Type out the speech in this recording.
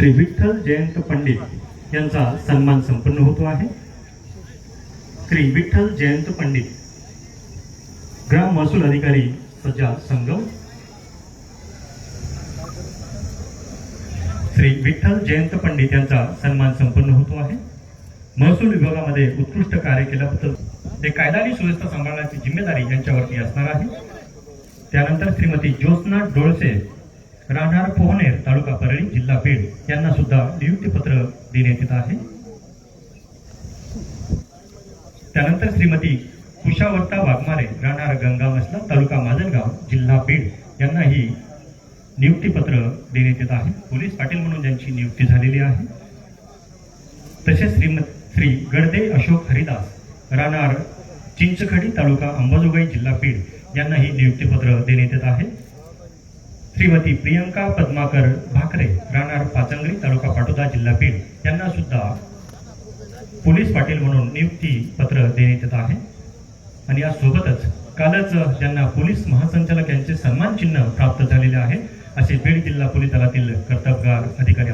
श्री विठ्ठल जयंत पंडित यांचा सन्मान संपन्न होतो आहे। श्री विठ्ठल जयंत पंडित, ग्राम महसूल अधिकारी सज्जा संगम। श्री विठ्ठल जयंत पंडित यांचा सन्मान संपन्न होतो आहे। महसूल विभागामध्ये उत्कृष्ट कार्य केल्याबद्दल ते कायदा आणि सुव्यवस्था सांभाळण्याची जिम्मेदारी यांच्यावरती असणार आहे। त्यानंतर श्रीमती ज्योत्स्ना डोळसे, राहणार पोहनेर, तालुका परळी, जिल्हा बीड, यांना सुद्धा नियुक्तीपत्र देण्यात येत आहे। त्यानंतर श्रीमती कुशावर्ता वाघमारे, राहणार गंगामसला, तालुका माजलगाव, जिल्हा बीड, यांनाही नियुक्तीपत्र देण्यात येत आहे। पोलीस पाटील म्हणून त्यांची नियुक्ती झालेली आहे। तसेच श्री गडदे अशोक हरिदास, राहणार चिंचखडी, तालुका अंबाजोगाई, जिल्हा बीड, यांनाही नियुक्तीपत्र देण्यात येत आहे। श्रीमती प्रियंका पद्माकर भाकरे, राहणार पाचंगरी, तालुका पाटोदा, जिल्हा बीड, यांना सुद्धा पोलीस पाटील म्हणून नियुक्तीपत्र देण्यात येत आहे। आणि यासोबतच कालच ज्यांना पोलीस महासंचालक यांचे सन्मान चिन्ह प्राप्त झालेले आहे असे बीड जिल्हा पोलीस दलातील कर्तबगार अधिकारी